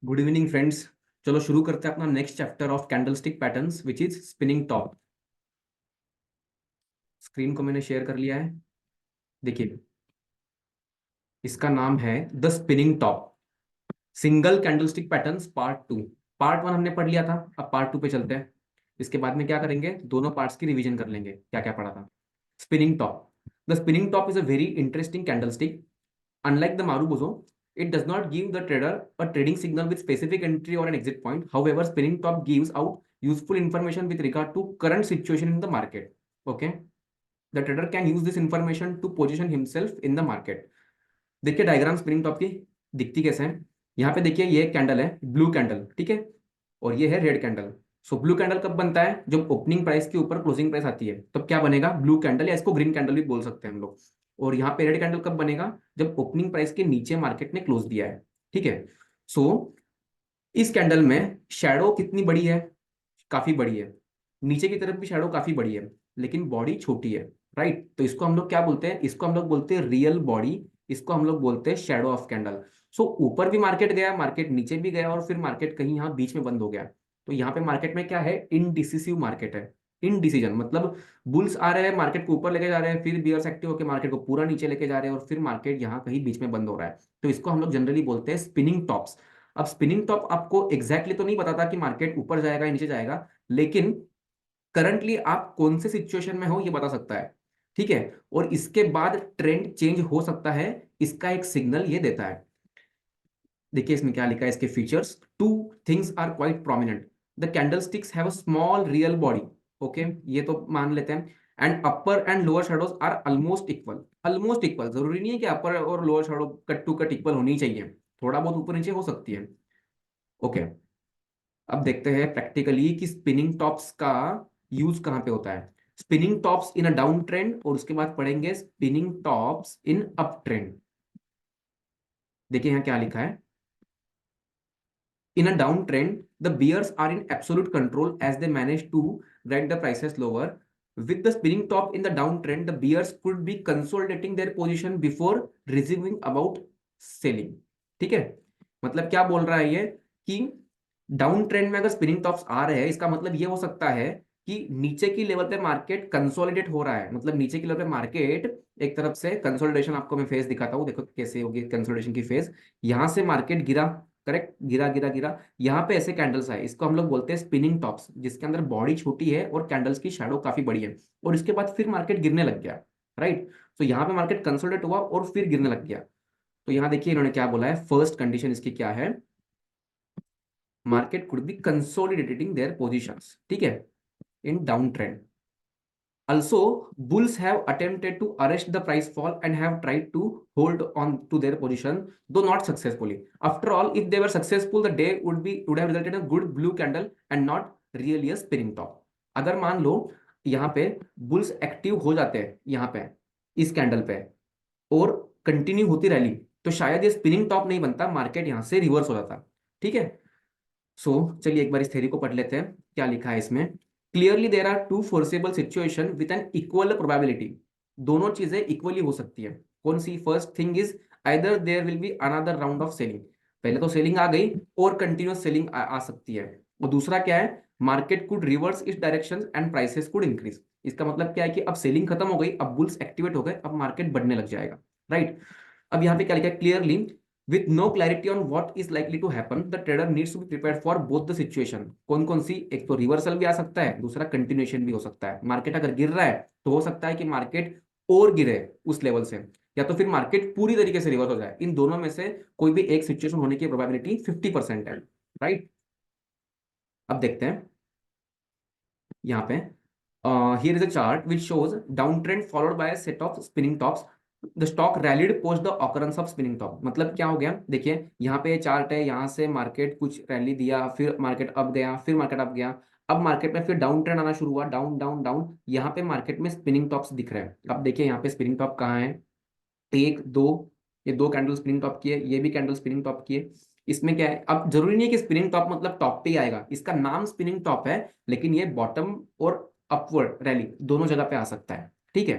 Good evening friends. चलो शुरू करते हैं अपना next chapter of candlestick patterns which is spinning top. Screen को मैंने शेयर कर लिया है। देखिए, इसका नाम है the spinning top single candlestick patterns part two. Part one हमने पढ़ लिया था, अब पार्ट टू पे चलते हैं। इसके बाद में क्या करेंगे, दोनों पार्ट्स की रिवीजन कर लेंगे, क्या क्या पढ़ा था। Spinning top, the spinning top is a very interesting candlestick. Unlike the Marubozu, it does not give the trader a trading signal with specific entry or an exit point. However, spinning top gives out useful information with regard to current situation in the market. Okay, the trader can use this information to position himself in the market. देखिए diagram spinning top की दिखती कैसे है। यहाँ पे देखिए ये candle है, ब्लू कैंडल, ठीक है, और ये है रेड कैंडल। सो ब्लू कैंडल कब बनता है, जब ओपनिंग प्राइस के ऊपर क्लोजिंग प्राइस आती है, तब क्या बनेगा, ब्लू कैंडल, या इसको ग्रीन कैंडल भी बोल सकते हैं हम लोग। और यहाँ पे रेड कैंडल कब बनेगा, जब ओपनिंग प्राइस के नीचे मार्केट ने क्लोज दिया है, ठीक है। सो इस कैंडल में शैडो कितनी बड़ी है, काफी बड़ी है। नीचे की तरफ भी शैडो काफी बड़ी है, लेकिन बॉडी छोटी है, राइट। तो इसको हम लोग क्या बोलते हैं, इसको हम लोग बोलते हैं रियल बॉडी, इसको हम लोग बोलते हैं शैडो ऑफ कैंडल। सो ऊपर भी मार्केट गया, मार्केट नीचे भी गया, और फिर मार्केट कहीं यहाँ बीच में बंद हो गया। तो यहाँ पे मार्केट में क्या है, इनडिसिसिव मार्केट है। इनडिसीजन मतलब बुल्स आ रहे हैं, मार्केट को ऊपर लेके जा रहे हैं, फिर बियर्स एक्टिव होकर मार्केट को पूरा नीचे लेके जा रहे हैं, और फिर मार्केट यहाँ कहीं बीच में बंद हो रहा है। तो इसको हम लोग जनरली बोलते हैं स्पिनिंग टॉप्स। अब स्पिनिंग टॉप आपको एग्जैक्टली तो नहीं बताता कि मार्केट ऊपर जाएगा या नीचे जाएगा, लेकिन करंटली आप कौन से सिचुएशन में हो ये बता सकता है, ठीक है। और इसके बाद ट्रेंड चेंज हो सकता है, इसका एक सिग्नल ये देता है। देखिए इसमें क्या लिखा है, इसके features, two things are quite prominent. The candlesticks have a small real body, okay, ये तो मान लेते हैं। And upper and lower shadows are almost equal. Almost equal जरूरी नहीं है कि अपर और lower shadow cut to cut equal होनी चाहिए, थोड़ा बहुत ऊपर नीचे हो सकती है, ओके। अब देखते हैं प्रैक्टिकली कि स्पिनिंग टॉप्स का यूज कहां पे होता है। Spinning tops in a down trend, और उसके बाद पढ़ेंगे स्पिनिंग टॉप्स इन अप ट्रेंड। देखिए यहाँ क्या लिखा है, in a downtrend the bears are in absolute control as they manage to drag the prices lower. With the spinning top in the downtrend, the bears could be consolidating their position before resuming about selling, ठीक है। मतलब क्या बोल रहा है ये, कि down trend में अगर स्पिनिंग टॉप्स आ रहे हैं, इसका मतलब ये हो सकता है कि नीचे की लेवल पे मार्केट कंसोलिडेट हो रहा है। मतलब नीचे की लेवल पे मार्केट एक तरफ से कंसोलिडेशन, आपको मैं फेज दिखाता हूँ, देखो कैसे होगी कंसोलिडेशन की फेज। यहां से मार्केट गिरा, करेक्ट, गिरा गिरा गिरा, यहाँ पे ऐसे कैंडल्स आए, इसको हम लोग बोलते हैं स्पिनिंग टॉप्स, जिसके अंदर बॉडी छोटी है और कैंडल्स की शैडो काफी बड़ी है। और इसके बाद फिर मार्केट गिरने लग गया, राइट। तो यहाँ पे मार्केट कंसोलिडेट हुआ और फिर गिरने लग गया। तो यहाँ देखिए इन्होंने क्या बोला है, फर्स्ट कंडीशन इसकी क्या है, market could be consolidating their positions, ठीक है, in downtrend. Also, bulls have attempted to arrest the price fall and have tried to hold on to their position, though not successfully. After all, if they were successful, the day would have resulted in a good blue candle and not really a spinning top. अगर मान लो यहाँ पे bulls active हो जाते हैं यहाँ पे इस कैंडल पे, और कंटिन्यू होती रैली, तो शायद ये स्पिनिंग टॉप नहीं बनता, मार्केट यहाँ से रिवर्स हो जाता, ठीक है। सो चलिए एक बार इस थ्योरी को पढ़ लेते हैं, क्या लिखा है इसमें। Clearly there are two forcible situation with an equal probability. दोनों चीजें इक्वली हो सकती है। कौन सी, first thing is either there will be another round of selling, पहले तो सेलिंग आ गई और कंटिन्यूस सेलिंग आ सकती है। और दूसरा क्या है, मार्केट कुड रिवर्स इस direction and prices could increase. इसका मतलब क्या है कि अब सेलिंग खत्म हो गई, अब बुल्स एक्टिवेट हो गए, अब मार्केट बढ़ने लग जाएगा, राइट। अब यहाँ पे क्या लिखा है, clearly with no clarity on what is likely to happen, the trader needs to be prepared for both the situation। कौन कौन सी, एक तो रिवर्सल भी आ सकता है, दूसरा कंटिन्यूएशन भी हो सकता है। मार्केट अगर गिर रहा है तो हो सकता है कि मार्केट और गिरे उस लेवल से, या तो फिर मार्केट पूरी तरीके से रिवर्स हो जाए। इन दोनों में से कोई भी एक सिचुएशन होने की प्रोबेबिलिटी 50% है, राइट। अब देखते हैं यहाँ पे, here is a chart which shows downtrend followed by a set of spinning tops. The stock rallied post the occurrence of spinning top। मतलब क्या हो गया, देखिए यहाँ पे चार्ट है, यहाँ से मार्केट कुछ रैली दिया, फिर मार्केट अप गया, फिर मार्केट अप गया, अब मार्केट में फिर डाउन ट्रेंड आना शुरू हुआ, डाउन डाउन डाउन, यहाँ पे मार्केट में स्पिनिंग टॉप्स दिख रहे हैं। अब देखिए यहाँ पे स्पिनिंग टॉप कहाँ है, एक दो, ये दो कैंडल स्पिनिंग टॉप की है, ये भी कैंडल स्पिनिंग टॉप की है। इसमें क्या है, अब जरूरी नहीं है कि स्पिनिंग टॉप मतलब टॉप पे ही आएगा, इसका नाम स्पिनिंग टॉप है, लेकिन ये बॉटम और अपवर्ड रैली दोनों जगह पे आ सकता है, ठीक है।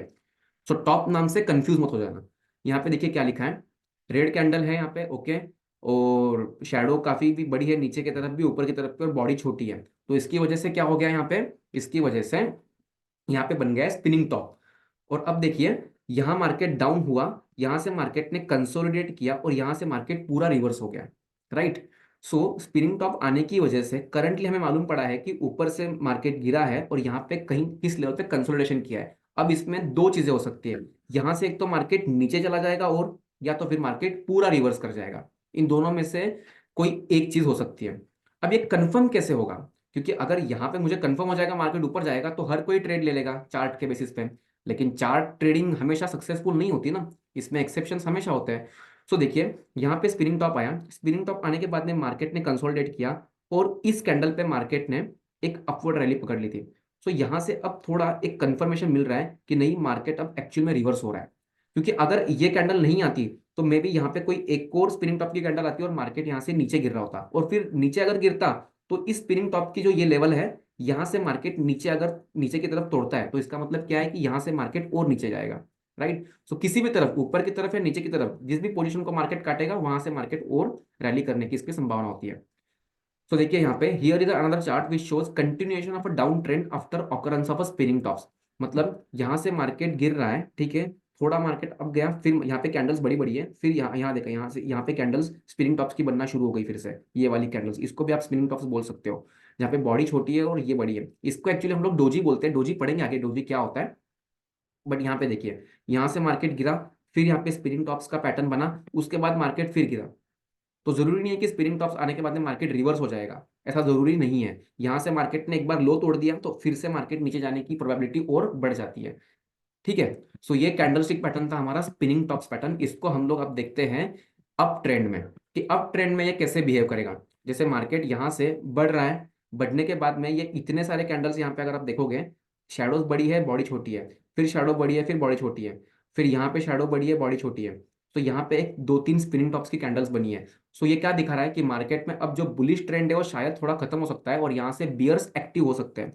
सो टॉप नाम से कंफ्यूज मत हो जाना। यहाँ पे देखिए क्या लिखा है, रेड कैंडल है यहाँ पे, ओके, और शैडो काफी भी बड़ी है, नीचे की तरफ भी ऊपर की तरफ भी, और बॉडी छोटी है। तो इसकी वजह से क्या हो गया यहाँ पे, इसकी वजह से यहाँ पे बन गया है स्पिनिंग टॉप। और अब देखिए यहाँ मार्केट डाउन हुआ, यहाँ से मार्केट ने कंसोलिडेट किया और यहाँ से मार्केट पूरा रिवर्स हो गया, राइट। सो स्पिनिंग टॉप आने की वजह से करंटली हमें मालूम पड़ा है कि ऊपर से मार्केट गिरा है और यहाँ पे कहीं किस लेवल पे कंसोलिडेशन किया है। अब इसमें दो चीजें हो सकती है, यहाँ से एक तो मार्केट नीचे चला जाएगा और या तो फिर मार्केट पूरा रिवर्स कर जाएगा। इन दोनों में से कोई एक चीज हो सकती है। अब ये कंफर्म कैसे होगा, क्योंकि अगर यहाँ पे मुझे कंफर्म हो जाएगा मार्केट ऊपर जाएगा तो हर कोई ट्रेड ले लेगा चार्ट के बेसिस पे, लेकिन चार्ट ट्रेडिंग हमेशा सक्सेसफुल नहीं होती ना, इसमें एक्सेप्शंस हमेशा होते हैं। सो देखिए यहाँ पे स्पिनिंग टॉप आया, स्पिनिंग टॉप आने के बाद में मार्केट ने कंसोलिडेट किया और इस कैंडल पे मार्केट ने एक अपवर्ड रैली पकड़ ली थी। सो यहाँ से अब थोड़ा एक कंफर्मेशन मिल रहा है कि नहीं, मार्केट अब एक्चुअल में रिवर्स हो रहा है। क्योंकि अगर ये कैंडल नहीं आती तो मे बी यहाँ पे कोई एक और स्पिनिंग टॉप की कैंडल आती और मार्केट यहाँ से नीचे गिर रहा होता, और फिर नीचे अगर गिरता तो इस स्पिनिंग टॉप की जो ये लेवल है, यहाँ से मार्केट नीचे अगर नीचे की तरफ तोड़ता है तो इसका मतलब क्या है कि यहाँ से मार्केट और नीचे जाएगा, राइट। सो किसी भी तरफ, ऊपर की तरफ या नीचे की तरफ, जिस भी पोजीशन को मार्केट काटेगा वहां से मार्केट और रैली करने की इसकी संभावना होती है। सो देखिए यहाँ पे here is another chart which shows continuation of a down trend after occurrence of a spinning tops. मतलब यहाँ से मार्केट गिर रहा है, ठीक है, थोड़ा मार्केट अब गया, फिर यहाँ पे कैंडल्स बड़ी बड़ी है, फिर यहाँ यहाँ देखा, यहाँ से यहाँ पे कैंडल्स स्पिनिंग टॉप्स की बनना शुरू हो गई फिर से, ये वाली कैंडल्स, इसको भी आप स्पिनिंग टॉप्स बोल सकते हो। यहाँ पे बॉडी छोटी है और ये बड़ी है, इसको एक्चुअली हम लोग डोजी बोलते हैं, डोजी पढ़ेंगे आगे डोजी क्या होता है। बट यहाँ पे देखिए, यहाँ से मार्केट गिरा, फिर यहाँ पे स्पिनिंग टॉप्स का पैटर्न बना, उसके बाद मार्केट फिर गिरा। तो जरूरी नहीं है कि स्पिनिंग टॉप्स आने के बाद में मार्केट रिवर्स हो जाएगा, ऐसा जरूरी नहीं है। यहाँ से मार्केट ने एक बार लो तोड़ दिया तो फिर से मार्केट नीचे जाने की प्रोबेबिलिटी और बढ़ जाती है, ठीक है। सो ये कैंडलस्टिक पैटर्न था हमारा स्पिनिंग टॉप्स पैटर्न। इसको हम लोग अब देखते हैं अप ट्रेंड में, कि अप ट्रेंड में ये कैसे बिहेव करेगा। जैसे मार्केट यहाँ से बढ़ रहा है, बढ़ने के बाद में ये इतने सारे कैंडल्स यहाँ पे अगर आप देखोगे, शैडोज बड़ी है बॉडी छोटी है, फिर शैडो बड़ी है फिर बॉडी छोटी है, फिर यहाँ पे शैडो बड़ी है बॉडी छोटी है। तो यहाँ पे एक दो तीन स्पिनिंग टॉप्स की कैंडल्स बनी है। सो ये क्या दिखा रहा है कि मार्केट में अब जो बुलिश ट्रेंड है वो शायद थोड़ा खत्म हो सकता है और यहाँ से बियर्स एक्टिव हो सकते हैं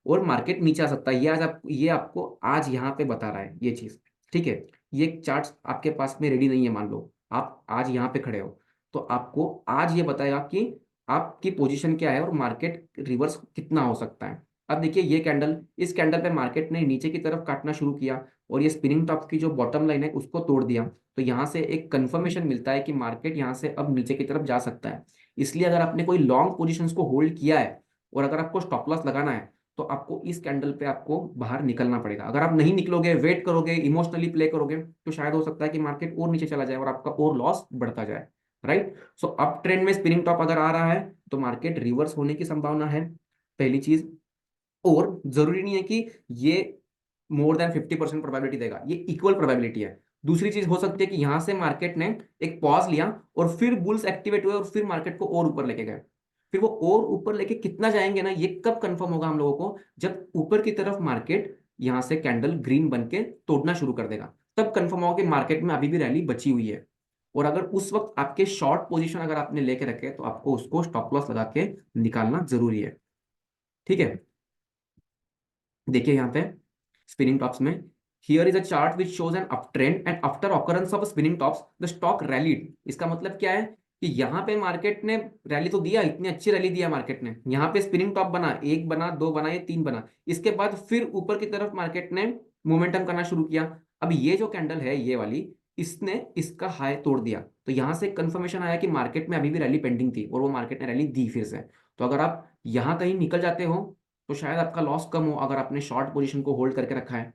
और मार्केट नीचे आ सकता है। ये आपको आज यहाँ पे बता रहा है ये चीज, ठीक है। ये चार्ट आपके पास में रेडी नहीं है, मान लो आप आज यहाँ पे खड़े हो, तो आपको आज ये बताएगा कि आपकी पोजीशन क्या है और मार्केट रिवर्स कितना हो सकता है। अब देखिए ये कैंडल, इस कैंडल पे मार्केट ने नीचे की तरफ काटना शुरू किया और ये स्पिनिंग टॉप की जो बॉटम लाइन है उसको तोड़ दिया। तो यहाँ से एक कंफर्मेशन मिलता है कि मार्केट यहाँ से अब नीचे की तरफ जा सकता है। इसलिए अगर आपने कोई लॉन्ग पोजीशंस को होल्ड किया है और अगर आपको स्टॉप लॉस लगाना है तो आपको इस कैंडल पे आपको बाहर निकलना पड़ेगा। अगर आप नहीं निकलोगे, वेट करोगे, इमोशनली प्ले करोगे, तो शायद हो सकता है कि मार्केट और नीचे चला जाए और आपका और लॉस बढ़ता जाए, राइट। सो अप ट्रेंड में स्पिनिंग टॉप अगर आ रहा है तो मार्केट रिवर्स होने की संभावना है, पहली चीज। और जरूरी नहीं है कि ये मोर देन 50% प्रोबेबिलिटी देगा, ये इक्वल प्रोबेबिलिटी है। दूसरी चीज हो सकती है कि यहां से मार्केट ने एक पॉज लिया और फिर बुल्स एक्टिवेट हुए और फिर मार्केट को और ऊपर लेके गए। फिर वो और ऊपर लेके कितना जाएंगे ना, ये कब कंफर्म होगा हम लोगों को, जब ऊपर की तरफ मार्केट यहां से कैंडल ग्रीन बन के तोड़ना शुरू कर देगा, तब कंफर्म होगा कि मार्केट में अभी भी रैली बची हुई है। और अगर उस वक्त आपके शॉर्ट पोजीशन अगर आपने लेके रखे तो आपको उसको स्टॉप लॉस लगा के निकालना जरूरी है, ठीक है। देखिए यहाँ पे स्पिनिंग टॉप्स में, here is a chart which shows N up trend and after occurrence of spinning tops the stock rallied. इसका मतलब क्या है कि यहाँ पे मार्केट ने रैली तो दिया, इतनी अच्छी रैली दिया मार्केट ने, यहाँ पे स्पिनिंग टॉप बना, एक बना, दो बना, ये तीन बना, इसके बाद फिर ऊपर की तरफ मार्केट ने मोमेंटम करना शुरू किया। अब ये जो कैंडल है ये वाली, इसने इसका हाई तोड़ दिया, तो यहाँ से कंफर्मेशन आया कि मार्केट में अभी भी रैली पेंडिंग थी और वो मार्केट ने रैली दी फिर से। तो अगर आप यहाँ कहीं निकल जाते हो तो शायद आपका लॉस कम हो अगर आपने शॉर्ट पोजीशन को होल्ड करके रखा है।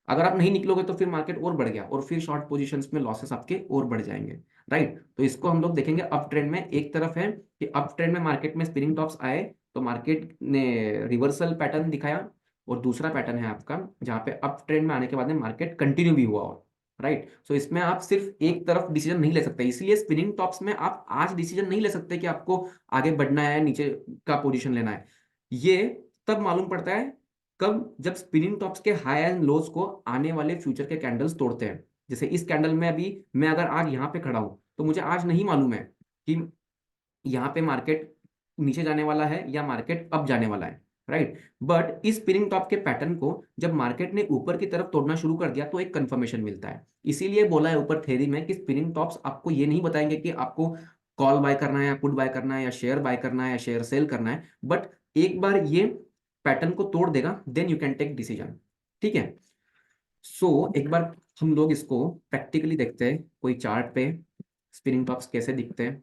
अगर आप नहीं निकलोगे तो फिर मार्केट और बढ़ गया और फिर शॉर्ट पोजीशंस में लॉसेस आपके और बढ़ जाएंगे, राइट। तो इसको हम लोग देखेंगे अप ट्रेंड में। एक तरफ है कि अप ट्रेंड में मार्केट में स्पिनिंग टॉप्स आए तो मार्केट ने रिवर्सल पैटर्न दिखाया, और दूसरा पैटर्न है आपका जहाँ पे अप ट्रेंड में आने के बाद में मार्केट कंटिन्यू भी हुआ, और राइट। सो इसमें आप सिर्फ एक तरफ डिसीजन नहीं ले सकते, इसलिए स्पिनिंग टॉप्स में आप आज डिसीजन नहीं ले सकते कि आपको आगे बढ़ना है नीचे का पोजीशन लेना है। ये तब मालूम पड़ता है कब, जब स्पिनिंग टॉप्स के हाई एंड लोज को आने वाले फ्यूचर के कैंडल्स तोड़ते हैं। जैसे इस कैंडल में अभी मैं अगर आज यहाँ पे खड़ा हूं तो मुझे आज नहीं मालूम है कि यहाँ पे मार्केट नीचे जाने वाला है या मार्केट अप जाने वाला है, राइट। बट इस स्पिनिंग टॉप के पैटर्न को जब मार्केट ने ऊपर की तरफ तोड़ना शुरू कर दिया तो एक कंफर्मेशन मिलता है। इसीलिए बोला है ऊपर थ्योरी में कि स्पिनिंग टॉप्स आपको ये नहीं बताएंगे कि आपको कॉल बाय करना है या पुट बाय करना है या शेयर बाय करना है या शेयर सेल करना है, बट एक बार ये पैटर्न को तोड़ देगा then you can take decision. ठीक है, सो एक बार हम लोग इसको प्रैक्टिकली देखते हैं कोई चार्ट पे स्पिनिंग टॉप्स कैसे दिखते हैं।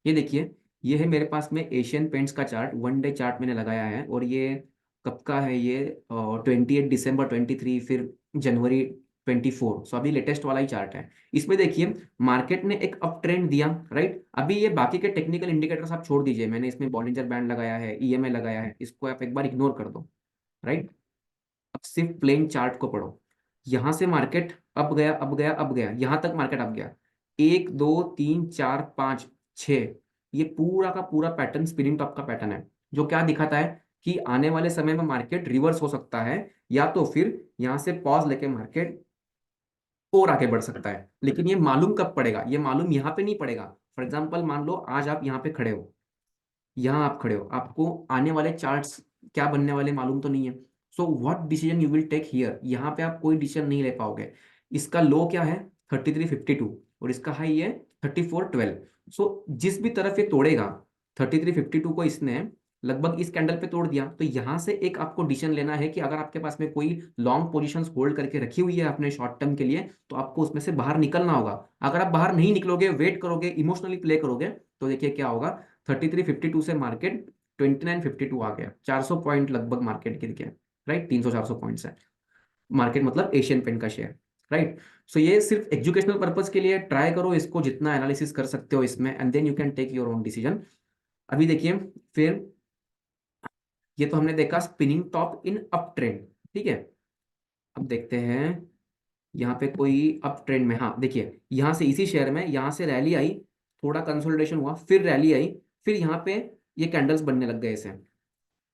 ये देखिए, ये है मेरे पास में एशियन पेंट्स का चार्ट, 1 डे चार्ट मैंने लगाया है, और ये कब का है, ये 28 दिसंबर 23, फिर जनवरी 24, सो अभी लेटेस्ट वाला ही चार्ट है। इसमें देखिए मार्केट ने एक अप ट्रेंड दिया, राइट। अभी ये बाकी के टेक्निकल इंडिकेटर्स आप छोड़ दीजिए, मैंने इसमें बॉलिंजर बैंड लगाया है, ईएमए लगाया है, इसको आप एक बार इग्नोर कर दो, राइट। अब सिर्फ प्लेन चार्ट को पढ़ो। यहां से मार्केट अप गया, अप गया, अप गया, यहां तक मार्केट अप गया, 1 2 3 4 5 6, ये पूरा का पूरा पैटर्न स्पिनिंग टॉप का पैटर्न है, जो क्या दिखाता है कि आने वाले समय में मार्केट रिवर्स हो सकता है, या तो फिर यहां से पॉज लेके मार्केट और आगे बढ़ सकता है। लेकिन ये मालूम कब पड़ेगा, ये मालूम यहाँ पे नहीं पड़ेगा। फॉर एग्जाम्पल मान लो आज आप यहाँ पे खड़े हो, यहाँ आप खड़े हो, आपको आने वाले चार्ट्स क्या बनने वाले मालूम तो नहीं है। So what decision you will take here, यहाँ पे आप कोई डिसीजन नहीं ले पाओगे। इसका लो क्या है 3352, और इसका हाई है 3412। सो जिस भी तरफ ये तोड़ेगा, 3352 को इसने लगभग इस कैंडल पे तोड़ दिया, तो यहाँ से एक आपको डिसीजन लेना है कि अगर आपके पास में कोई लॉन्ग पोजीशंस होल्ड करके रखी हुई है अपने शॉर्ट टर्म के लिए, तो आपको उसमें से बाहर निकलना होगा। अगर आप बाहर नहीं निकलोगे, वेट करोगे, इमोशनली प्ले करोगे, तो देखिए क्या होगा, 3352 से मार्केट 2952 आ गया, 400 पॉइंट लगभग मार्केट गिर गया, राइट। 300 400 पॉइंट है मार्केट, मतलब एशियन पेंट का शेयर, राइट। सो ये सिर्फ एजुकेशनल पर्पज के लिए, ट्राई करो इसको जितना एनालिसिस कर सकते हो इसमें, and then you can take your own decision. अभी देखिए, फिर ये तो हमने देखा spinning top in up trend, ठीक है। अब देखते हैं यहाँ पे कोई अप ट्रेंड में, हाँ देखिए, यहाँ से इसी शेयर में यहाँ से रैली आई, थोड़ा कंसोलिडेशन हुआ, फिर रैली आई, फिर यहाँ पे ये कैंडल्स बनने लग गए इसे,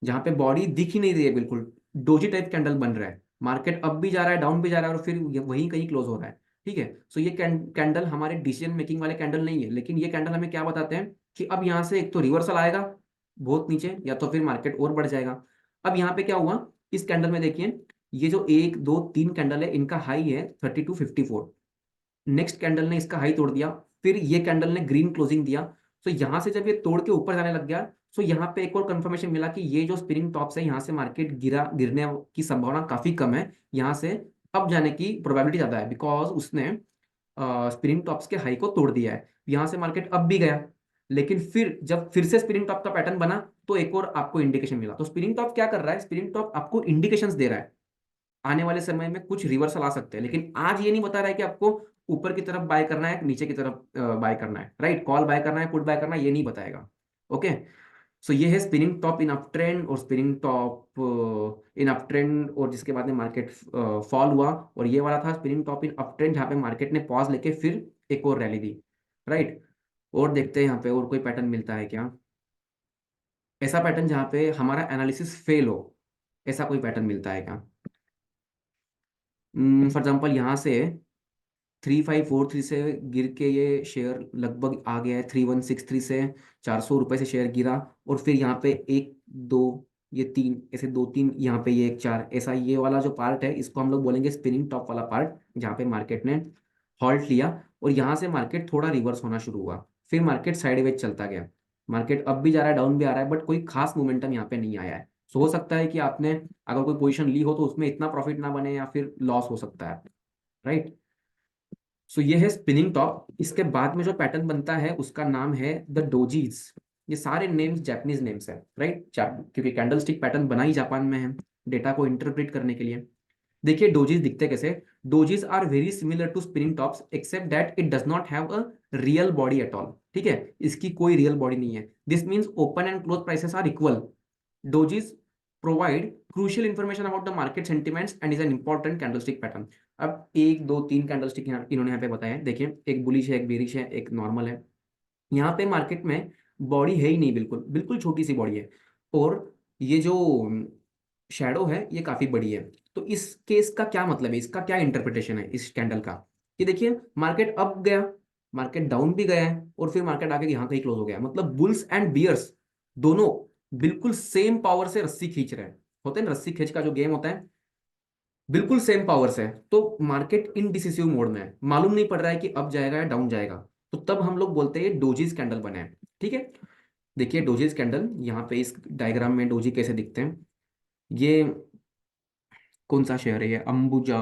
जहाँ पे बॉडी दिख ही नहीं रही है, बिल्कुल डोजी टाइप कैंडल बन रहा है, मार्केट अप भी जा रहा है, डाउन भी जा रहा है, और फिर वहीं कहीं क्लोज हो रहा है। ठीक है, सो ये कैंडल हमारे डिसीजन मेकिंग वाले कैंडल नहीं है, लेकिन ये कैंडल हमें क्या बताते हैं कि अब यहाँ से एक तो रिवर्सल आएगा बहुत नीचे, या तो फिर मार्केट और बढ़ जाएगा। अब यहाँ पे क्या हुआ, इस कैंडल में देखिए, ये जो 1 2 3 कैंडल है, इनका हाई है 3254, नेक्स्ट कैंडल ने इसका हाई तोड़ दिया, फिर ये कैंडल ने ग्रीन क्लोजिंग दिया। सो यहां से जब ये तोड़ के ऊपर जाने लग गया, सो यहाँ पे एक और कंफर्मेशन मिला कि ये जो स्पिनिंग टॉप्स है, यहाँ से मार्केट गिरने की संभावना काफी कम है, यहाँ से अप जाने की प्रोबेबिलिटी ज्यादा है, बिकॉज उसने स्पिनिंग टॉप्स के हाई को तोड़ दिया है। यहाँ से मार्केट अप भी गया, लेकिन फिर जब फिर से स्पिनिंग टॉप का पैटर्न बना, तो एक और आपको इंडिकेशन मिला। तो स्पिनिंग टॉप क्या कर रहा है, स्पिनिंग टॉप आपको इंडिकेशंस दे रहा है आने वाले समय में कुछ रिवर्सल आ सकते हैं, लेकिन आज ये नहीं बता रहा है कि आपको ऊपर की तरफ बाय करना है, नीचे की तरफ बाय करना है, राइट। कॉल बाय करना है, पुट बाय करना है, ये नहीं बताएगा। ओके, सो ये है spinning top in up trend और spinning top in up trend, और जिसके बाद में मार्केट फॉल हुआ, और ये वाला था spinning top in up trend, जहाँ पे मार्केट ने पॉज लेके फिर एक और रैली दी, राइट। और देखते हैं यहाँ पे और कोई पैटर्न मिलता है क्या, ऐसा पैटर्न जहाँ पे हमारा एनालिसिस फेल हो, ऐसा कोई पैटर्न मिलता है क्या। फॉर एग्जाम्पल यहाँ से 3543 से गिर के ये शेयर लगभग आ गया है 3163 से, 400 रुपये से शेयर गिरा, और फिर यहाँ पे 1 2, ये 3, ऐसे 2 3, यहाँ पे ये 1 4, ऐसा ये वाला जो पार्ट है, इसको हम लोग बोलेंगे स्पिनिंग टॉप वाला पार्ट, जहाँ पे मार्केट ने हॉल्ट लिया, और यहाँ से मार्केट थोड़ा रिवर्स होना शुरू हुआ, फिर मार्केट साइडवेज चलता गया, मार्केट अप भी जा रहा है, डाउन भी आ रहा है, बट कोई खास मोमेंटम यहाँ पे नहीं आया है। सो हो सकता है कि आपने अगर कोई पोजीशन ली हो तो उसमें इतना प्रॉफिट ना बने, या फिर लॉस हो सकता है, राइट। सो ये है स्पिनिंग टॉप। इसके बाद में जो पैटर्न बनता है उसका नाम है द डोजीज। ये सारे नेम्स जापानीज नेम्स है, राइट, क्योंकि कैंडल स्टिक पैटर्न बना ही जापान में है डेटा को इंटरप्रेट करने के लिए। देखिए डोजीज दिखते कैसे, dojis are very similar to spinning tops except that it does not have a real body at all. ठीक है, इसकी कोई रियल बॉडी नहीं है। This means open and close prices are equal. Dojis provide crucial information about the market sentiments and is an important candlestick pattern. अब 1 2 3 candlestick इन्होंने यहाँ पे बताया है, देखिए एक बुलिश है, एक बेरिश है, एक नॉर्मल है। यहाँ पे मार्केट में बॉडी है ही नहीं, बिल्कुल बिल्कुल छोटी सी बॉडी है, और ये जो शैडो है ये काफी बड़ी है। तो इस केस का क्या मतलब है, इसका क्या इंटरप्रिटेशन है इस कैंडल का, कि देखिए मार्केट अप गया, मार्केट डाउन भी गया है, और फिर मार्केट आके यहाँ कहीं क्लोज हो गया, मतलब बुल्स एंड बियर्स दोनों बिल्कुल सेम पावर से रस्सी खींच रहे हैं, होते हैं ना रस्सी खींच का जो गेम होता है, बिल्कुल सेम पावर से। तो मार्केट इनडिसिसिव मोड में है, मालूम नहीं पड़ रहा है कि अप जाएगा या डाउन जाएगा। तो तब हम लोग बोलते हैं डोजीज कैंडल बना है। ठीक है, देखिए डोजीज कैंडल यहाँ पे इस डायग्राम में डोजी कैसे दिखते हैं। ये कौन सा शेयर है, ये Ambuja,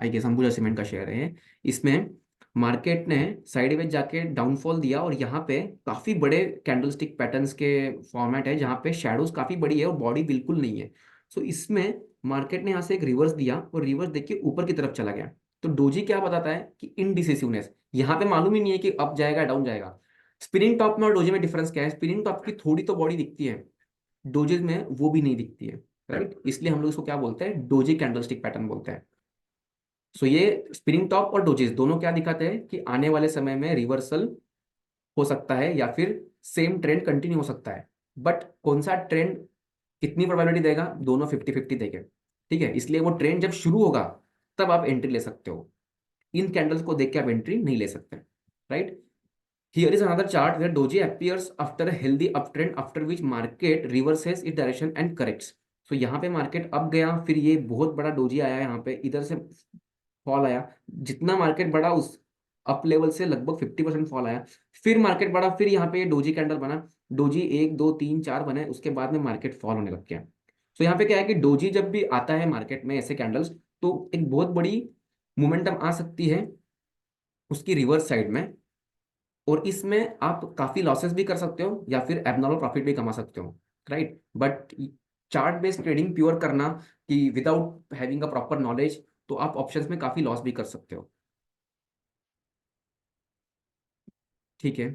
I guess Ambuja cement का शेयर है। इसमें मार्केट ने साइडवेज जाके डाउनफॉल दिया और यहाँ पे काफी बड़े कैंडलस्टिक पैटर्न्स के फॉर्मेट है जहाँ पे शैडोज काफी बड़ी है और बॉडी बिल्कुल नहीं है। सो इसमें मार्केट ने यहाँ से एक रिवर्स दिया और रिवर्स देख के ऊपर की तरफ चला गया। तो डोजी क्या बताता है कि इनडिसिसिवनेस, यहाँ पे मालूम ही नहीं है कि अप जाएगा डाउन जाएगा। स्पिनिंग टॉप में और डोजी में डिफरेंस क्या है, स्पिनिंग टॉप की थोड़ी तो बॉडी दिखती है, डोजेज में वो भी नहीं दिखती है, राइट। इसलिए हम लोग इसको क्या बोलते हैं, डोजी कैंडलस्टिक पैटर्न बोलते हैं। सो ये स्पिनिंग टॉप और डोजेस दोनों क्या दिखाते हैं कि आने वाले समय में रिवर्सल हो सकता है या फिर सेम ट्रेंड कंटिन्यू हो सकता है। बट कौन सा ट्रेंड कितनी प्रोबेबिलिटी देगा, दोनों 50-50 देंगे। ठीक है, इसलिए वो ट्रेंड जब शुरू होगा तब आप एंट्री ले सकते हो, इन कैंडल्स को देख के आप एंट्री नहीं ले सकते, right. Here is another chart where doji appears after a healthy uptrend after which market reverses its direction and corrects. So यहाँ पे मार्केट अप गया, फिर ये बहुत बड़ा डोजी आया, यहाँ पे इधर से फॉल आया, जितना मार्केट बढ़ा उस अप लेवल से लगभग 50% फॉल आया। फिर मार्केट बढ़ा, फिर यहाँ पे ये डोजी कैंडल बना, डोजी 1 2 3 4 बने, उसके बाद में मार्केट फॉल होने लग गया। तो यहाँ पे क्या है कि डोजी जब भी आता है मार्केट में ऐसे कैंडल्स, तो एक बहुत बड़ी मोमेंटम आ सकती है उसकी रिवर्स साइड में, और इसमें आप काफी लॉसेस भी कर सकते हो या फिर एबनॉर्मल प्रॉफिट भी कमा सकते हो, right. But chart based trading pure करना कि without having a proper knowledge, तो आप ऑप्शंस में काफी लॉस भी कर सकते हो। ठीक है,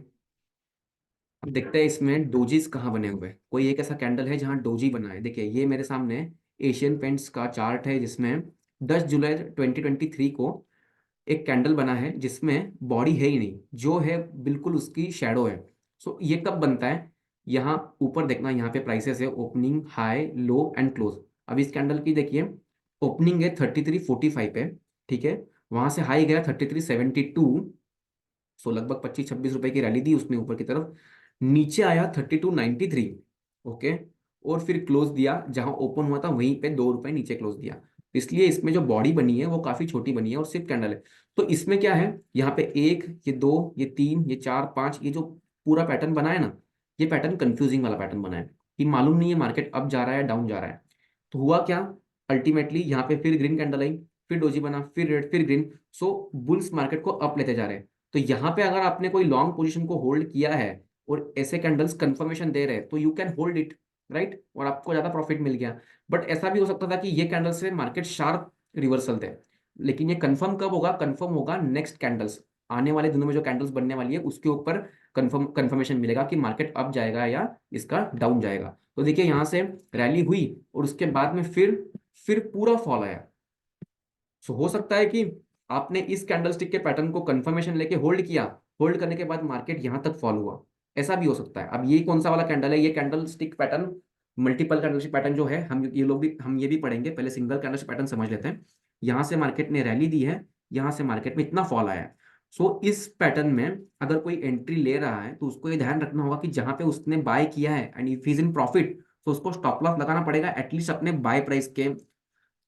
अब देखते हैं इसमें डोजीज कहाँ बने हुए हैं। कोई एक ऐसा कैंडल है जहाँ डोजी बना है, देखिए ये मेरे सामने एशियन पेंट्स का चार्ट है जिसमें 10 जुलाई 2023 को एक कैंडल बना है जिसमें बॉडी है ही नहीं, जो है बिल्कुल उसकी शैडो है। सो ये कब बनता है, यहाँ ऊपर देखना, यहाँ पे प्राइसेस है opening high low and close. अब इस कैंडल की देखिए, ओपनिंग है 3345 पे, ठीक है, वहां से हाई गया 3372। सो लगभग 25-26 रुपए की रैली दी उसने ऊपर की तरफ, नीचे आया 3293, ओके, और फिर क्लोज दिया जहां ओपन हुआ था वहीं पे 2 रुपए नीचे क्लोज दिया। इसलिए इसमें जो बॉडी बनी है वो काफी छोटी बनी है और सिर्फ कैंडल है। तो इसमें क्या है, यहाँ पे एक, ये दो, ये तीन, ये चार, पांच, ये जो पूरा पैटर्न बना है ना, ये पैटर्न कंफ्यूजिंग वाला पैटर्न बना है कि मालूम नहीं है मार्केट अप जा रहा है डाउन जा रहा है। तो हुआ क्या, अल्टीमेटली यहाँ पे फिर ग्रीन कैंडल आई, फिर डोजी बना, फिर रेड, फिर ग्रीन। सो बुल्स मार्केट को अप लेते जा रहे हैं। तो यहाँ पे अगर आपने कोई लॉन्ग पोजीशन को होल्ड किया है और ऐसे कैंडल्स कंफर्मेशन दे रहे हैं तो you can hold it, right, और आपको ज्यादा प्रॉफिट मिल गया। बट ऐसा भी हो सकता था कि ये कैंडल से मार्केट शार्प रिवर्सल दे, लेकिन ये कंफर्म कब होगा, कंफर्म होगा नेक्स्ट कैंडल्स, आने वाले दिनों में जो कैंडल्स बनने वाली है उसके ऊपर कंफर्मेशन मिलेगा कि मार्केट अप जाएगा या इसका डाउन जाएगा। तो देखिए यहाँ से रैली हुई और उसके बाद में फिर पूरा फॉल आया। सो हो सकता है कि आपने इस कैंडलस्टिक के पैटर्न को कंफर्मेशन लेके होल्ड किया, होल्ड करने के बाद मार्केट यहां तक फॉल हुआ, ऐसा भी हो सकता है। अब ये कौन सा वाला कैंडल है, ये candlestick pattern, multiple candlestick pattern जो है, हम ये भी पढ़ेंगे, पहले सिंगल कैंडलस्टिक पैटर्न समझ लेते हैं। यहां से मार्केट ने रैली दी है, यहां से मार्केट में इतना फॉल आया है। सो इस पैटर्न में अगर कोई एंट्री ले रहा है तो उसको ये ध्यान रखना होगा कि जहां पे उसने बाय किया है and if is in profit, तो उसको स्टॉप लॉस लगाना पड़ेगा एटलीस्ट अपने बाय प्राइस के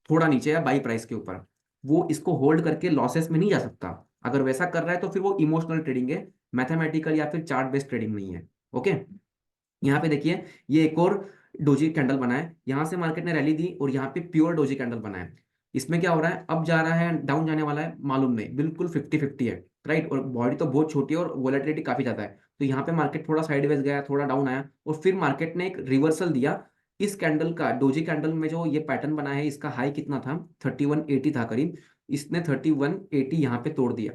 थोड़ा नीचे या बाई प्राइस के ऊपर। वो इसको होल्ड करके लॉसेस में नहीं जा सकता। अगर वैसा कर रहा है तो फिर वो इमोशनल ट्रेडिंग है, मैथमेटिकल या फिर चार्ट बेस्ड ट्रेडिंग नहीं है। ओके, यहाँ पे देखिए ये एक और डोजी कैंडल बना है, यहाँ से मार्केट ने रैली दी और यहाँ पे प्योर डोजी कैंडल बना है। इसमें क्या हो रहा है, अब जा रहा है डाउन जाने वाला है मालूम नहीं, बिल्कुल 50-50 है, राइट, और बॉडी तो बहुत छोटी है और वोलेटिलिटी काफी ज्यादा है। तो यहाँ पे मार्केट थोड़ा साइडवेज गया, थोड़ा डाउन आया और फिर मार्केट ने एक रिवर्सल दिया। इस कैंडल का, डोजी कैंडल में जो ये पैटर्न बना है, इसका हाई कितना था, 3180 था करीब, इसने 3180 यहाँ पे तोड़ दिया।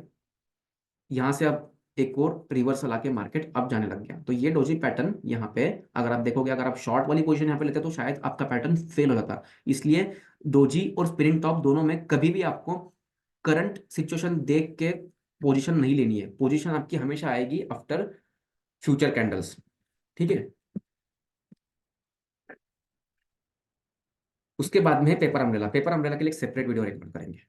यहाँ से अब एक और रिवर्सल आके मार्केट अब जाने लग गया। तो ये डोजी पैटर्न यहाँ पे अगर आप देखोगे, अगर आप शॉर्ट वाली पोजीशन यहाँ पे लेते तो शायद आपका पैटर्न फेल हो जाता। इसलिए डोजी और स्पिनिंग टॉप दोनों में कभी भी आपको करंट सिचुएशन देख के पोजीशन नहीं लेनी है, पोजीशन आपकी हमेशा आएगी आफ्टर फ्यूचर कैंडल्स। ठीक है, उसके बाद में पेपर अम्ब्रेला, पेपर अम्ब्रेला के लिए एक सेपरेट वीडियो रिकॉर्ड करेंगे।